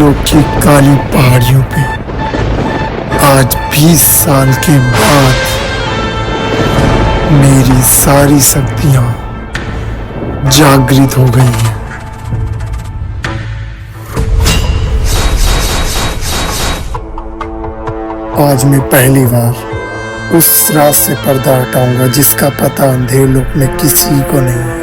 पत्थरों की काली पहाड़ियों पे आज 20 साल के बाद मेरी सारी शक्तियां जागृत हो गई हैं। आज मैं पहली बार उस रात से पर्दा हटाऊंगा जिसका पता अंधेर लोक में किसी को नहीं है।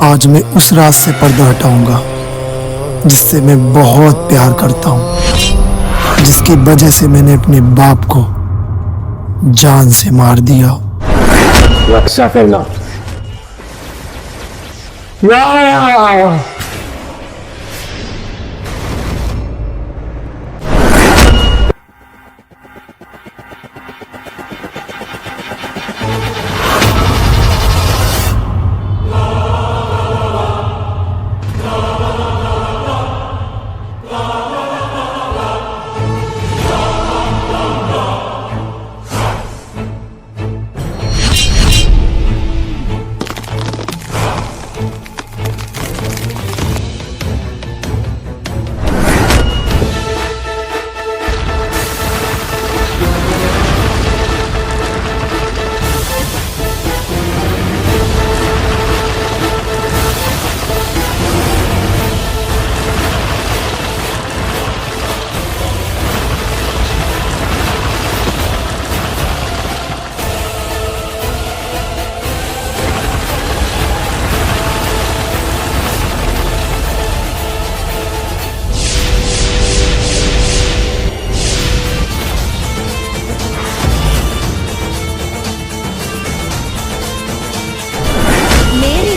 आज मैं उस रात से पर्दा हटाऊंगा जिससे मैं बहुत प्यार करता हूं, जिसकी वजह से मैंने अपने बाप को जान से मार दिया। रक्षा करना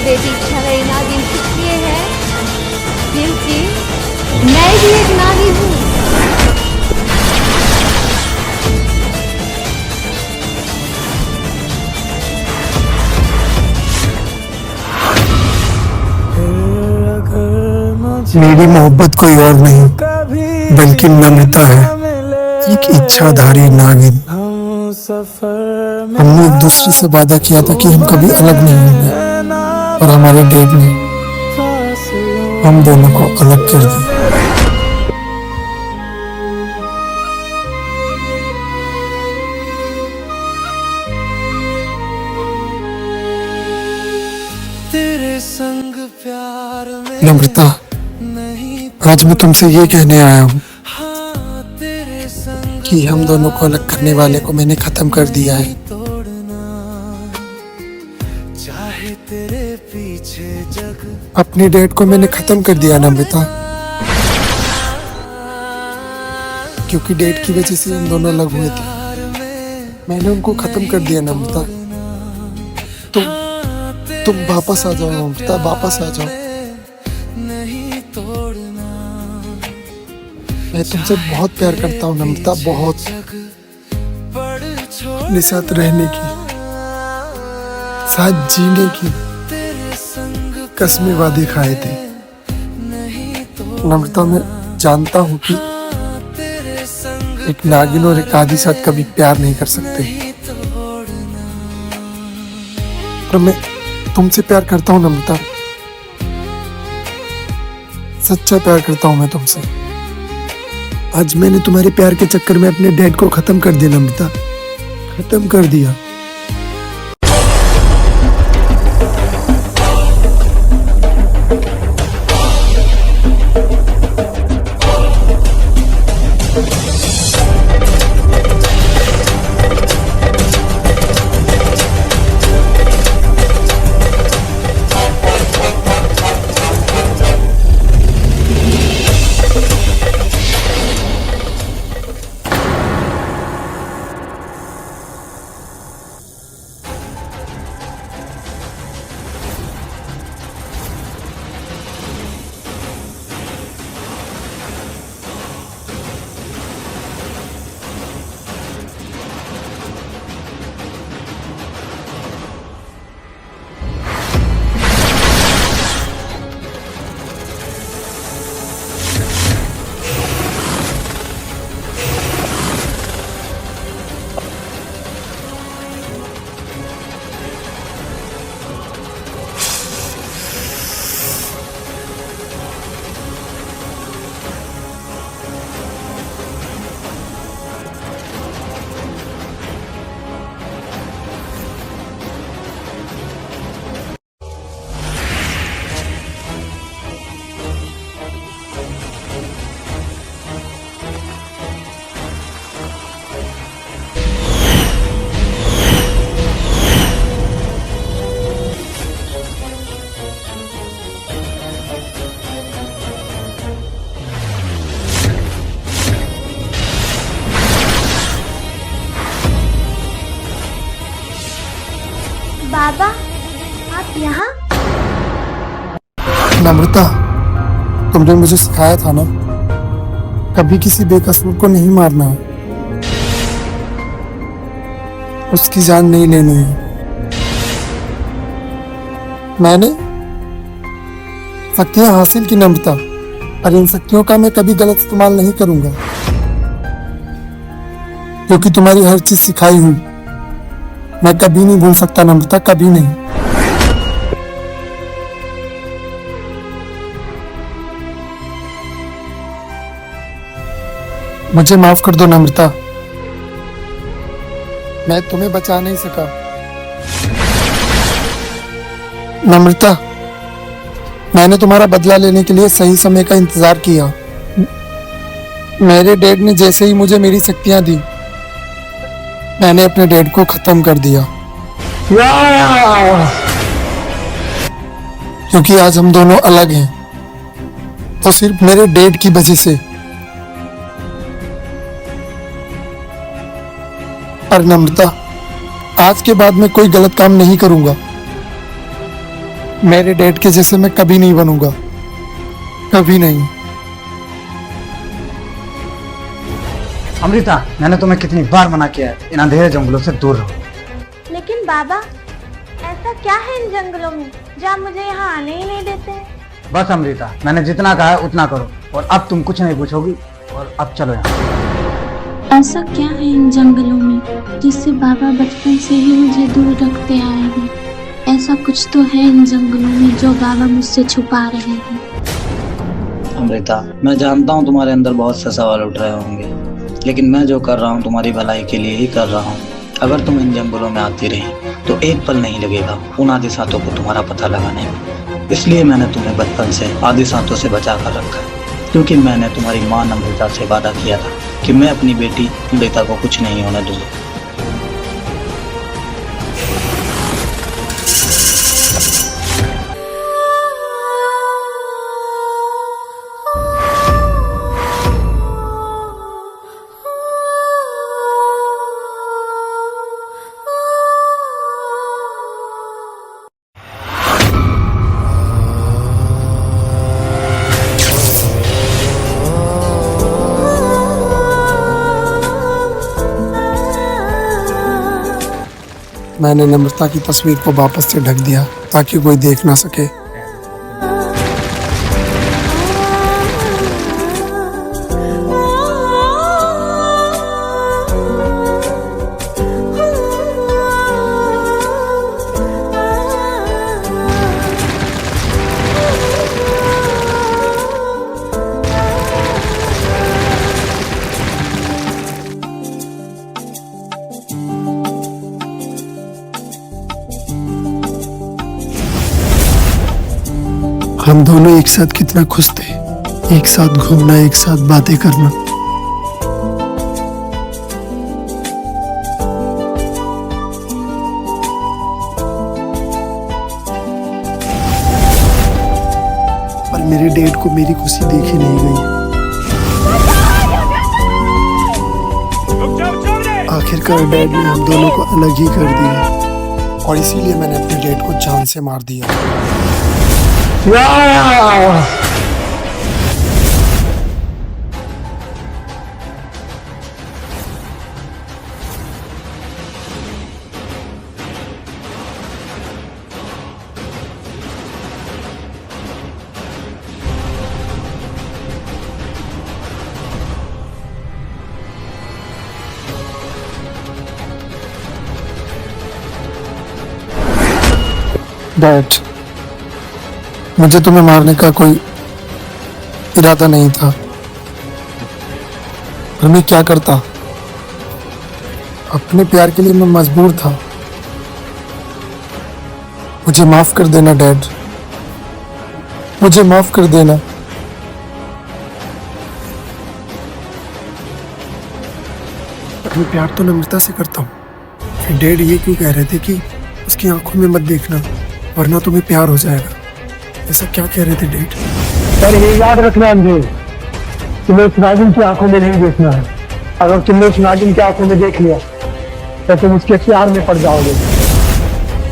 बेटी छवई नागिन इसलिए है क्योंकि मैं भी एक नागिन हूँ। मेरी मोहब्बत कोई और नहीं बल्कि नम्रता है, एक इच्छाधारी नागिन। हमने एक दूसरे से वादा किया था कि हम कभी अलग नहीं होंगे और हमारे डेट ने हम दोनों को अलग कर दिया। तेरे संग प्यार में नम्रता, आज मैं तुमसे ये कहने आया हूँ कि हम दोनों को अलग करने वाले को मैंने खत्म कर दिया है। चाहे तेरे पीछे जग अपनी डेट को मैंने खत्म कर दिया नम्रता, क्योंकि डेट की वजह से हम दोनों अलग हुए थे। मैंने उनको खत्म कर दिया नम्रता। तुम वापस आ जाओ नम्रता, वापस आ जाओ। मैं तुमसे बहुत प्यार करता हूँ नम्रता, बहुत। अपने साथ रहने की, साथ जीने की कसमें वादे खाए थे नम्रता। मैं जानता हूँ कि एक नागिन और एक आदि साथ कभी प्यार नहीं कर सकते, पर मैं तुमसे प्यार करता हूँ नम्रता, सच्चा प्यार करता हूँ मैं तुमसे। आज मैंने तुम्हारे प्यार के चक्कर में अपने डैड को खत्म कर दिया नम्रता, खत्म कर दिया। बाबा, आप यहाँ? नम्रता, तुमने मुझे सिखाया था ना, कभी किसी बेकसूर को नहीं मारना है, उसकी जान नहीं लेनी है। मैंने शक्तियां हासिल की नम्रता, और इन शक्तियों का मैं कभी गलत इस्तेमाल नहीं करूंगा, क्योंकि तुम्हारी हर चीज सिखाई हुई मैं कभी नहीं भूल सकता नम्रता, कभी नहीं। मुझे माफ कर दो नम्रता, मैं तुम्हें बचा नहीं सका। नम्रता, मैंने तुम्हारा बदला लेने के लिए सही समय का इंतजार किया। मेरे डैड ने जैसे ही मुझे मेरी शक्तियां दी, मैंने अपने डैड को खत्म कर दिया, क्योंकि आज हम दोनों अलग हैं, तो सिर्फ मेरे डैड की वजह से। पर नम्रता, आज के बाद मैं कोई गलत काम नहीं करूंगा। मेरे डैड के जैसे मैं कभी नहीं बनूंगा, कभी नहीं। अमृता, मैंने तुम्हें कितनी बार मना किया है इन अंधेरे जंगलों से दूर रहो। लेकिन बाबा, ऐसा क्या है इन जंगलों में जो आप मुझे यहाँ आने ही नहीं देते हैं? बस अमृता, मैंने जितना कहा है उतना करो, और अब तुम कुछ नहीं पूछोगी, और अब चलो यहाँ। ऐसा क्या है इन जंगलों में जिससे बाबा बचपन से ही मुझे दूर रखते आए हैं? ऐसा कुछ तो है इन जंगलों में जो बाबा मुझसे छुपा रहे हैं। अमृता, मैं जानता हूँ तुम्हारे अंदर बहुत से सवाल उठ रहे होंगे, लेकिन मैं जो कर रहा हूँ तुम्हारी भलाई के लिए ही कर रहा हूँ। अगर तुम इन जंगलों में आती रही तो एक पल नहीं लगेगा उन आदि सातों को तुम्हारा पता लगाने में। इसलिए मैंने तुम्हें बचपन से आदि सातों से बचा कर रखा है, क्योंकि मैंने तुम्हारी माँ अमृता से वादा किया था कि मैं अपनी बेटी अमृता को कुछ नहीं होने दूंगा। मैंने नम्रता की तस्वीर को वापस से ढक दिया ताकि कोई देख ना सके। हम दोनों एक साथ कितना खुश थे, एक साथ घूमना, एक साथ बातें करना। पर मेरे डैड को मेरी खुशी देखी नहीं गई। आखिरकार डैड ने हम दोनों को अलग ही कर दिया, और इसीलिए मैंने अपने डैड को जान से मार दिया। डैड, मुझे तुम्हें मारने का कोई इरादा नहीं था, पर मैं क्या करता, अपने प्यार के लिए मैं मजबूर था। मुझे माफ कर देना डैड, मुझे माफ कर देना। मैं प्यार तो नम्रता से करता हूँ, फिर डैड ये क्यों कह रहे थे कि उसकी आंखों में मत देखना वरना तुम्हें प्यार हो जाएगा? ऐसा क्या कह रहे थे डैड? पर ये याद रखना अंधे, तुम्हें उस नागिन की आंखों में नहीं देखना है। अगर तुमने उस नागिन की आंखों में देख लिया तो तुम उसके प्यार में पड़ जाओगे।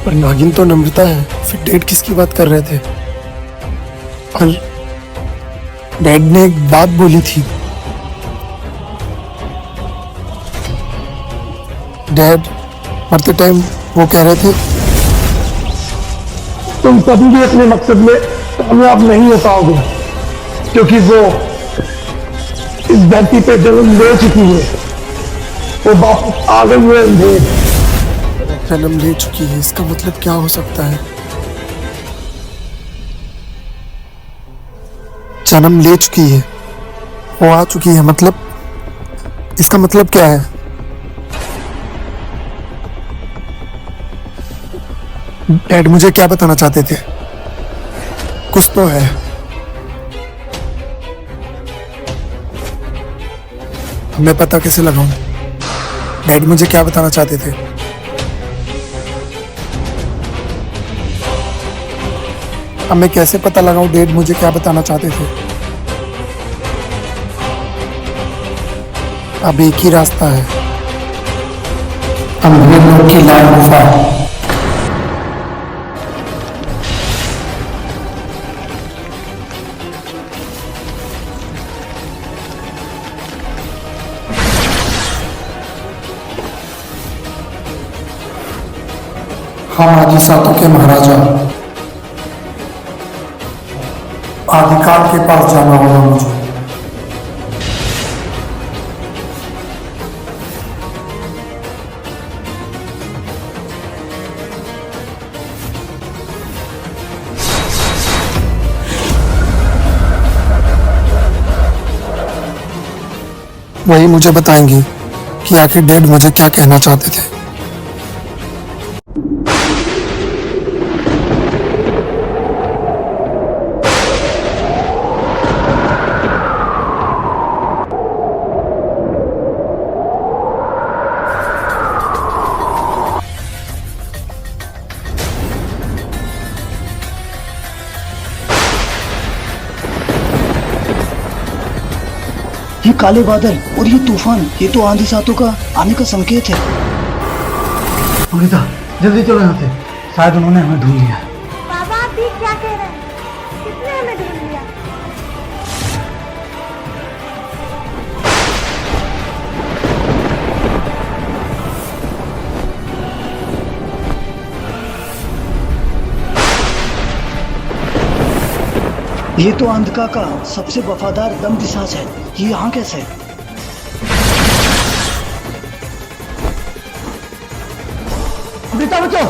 पर नागिन तो नम्रता है, फिर डैड किसकी बात कर रहे थे? और डैड ने एक बात बोली थी। डैड मरते टाइम वो कह रहे थे तुम कभी भी अपने मकसद में कामयाब नहीं हो पाओगे, क्योंकि वो इस धरती पे जन्म ले चुकी है, वो वापस आ गई है अंधेर। जन्म ले चुकी है, इसका मतलब क्या हो सकता है? जन्म ले चुकी है, वो आ चुकी है, मतलब इसका मतलब क्या है? डैड मुझे क्या बताना चाहते थे? कुछ तो है। मैं पता कैसे लगाऊं? डैड मुझे क्या बताना चाहते थे? अब मैं कैसे पता लगाऊं डैड मुझे क्या बताना चाहते थे? अब एक ही रास्ता है, अंधेरे लोक की लाल गुफा। हम आदिसातों के महाराजा आदिकाल के पास जाना होगा मुझे। वही मुझे बताएंगे कि आखिर डैड मुझे क्या कहना चाहते थे। ये काले बादल और ये तूफान, ये तो आंधी सातों का आने का संकेत है। अमृता जल्दी चलो यहाँ से, शायद उन्होंने हमें ढूंढ लिया। बाबा आप भी क्या कह रहे हैं? किसने हमें ढूंढ लिया? ये तो अंधका का सबसे वफादार दमदिसाज है, ये यहाँ कैसे है? अमृता बचो।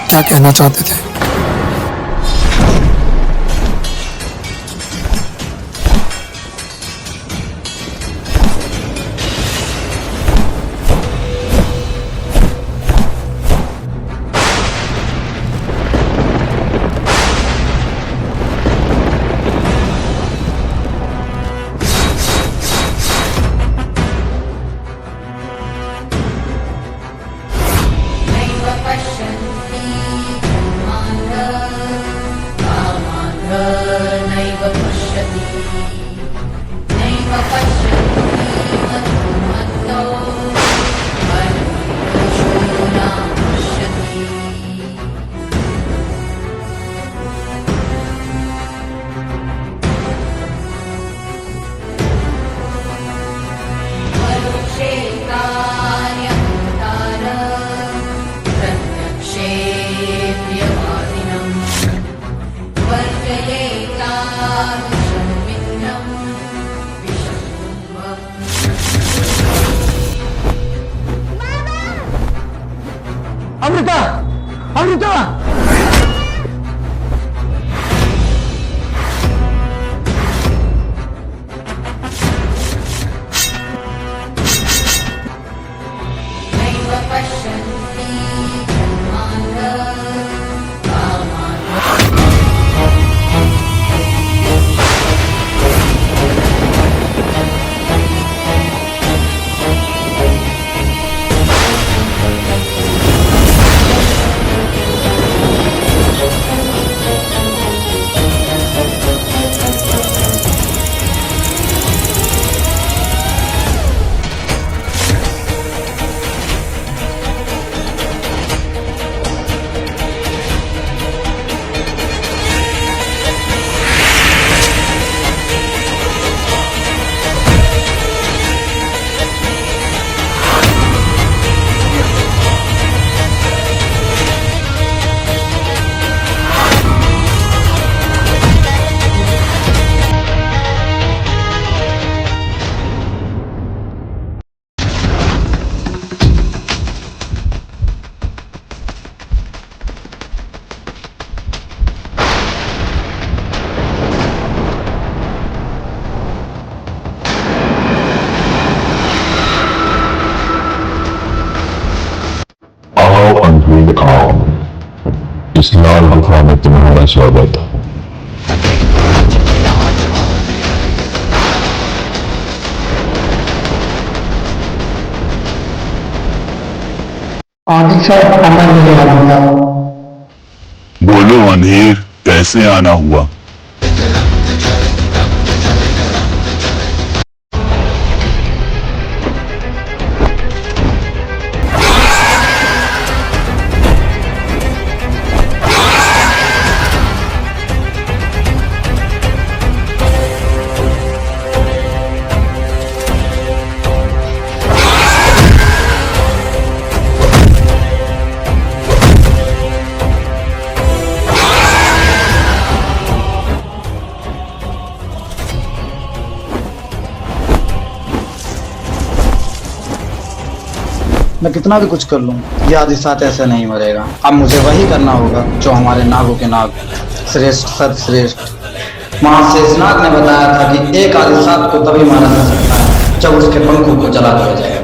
क्या कहना चाहते थे? विशाल गुफा में तुम्हारा स्वागत। बोलो अंधेर, कैसे आना हुआ? मैं कितना भी कुछ कर लूं, ये आदि साथ ऐसे नहीं मरेगा। अब मुझे वही करना होगा जो हमारे नागों के नाग श्रेष्ठ सर्वश्रेष्ठ महान शेषनाग ने बताया था कि एक आदि साथ को तभी मारा जा सकता है जब उसके पंखों को जला दिया जाएगा।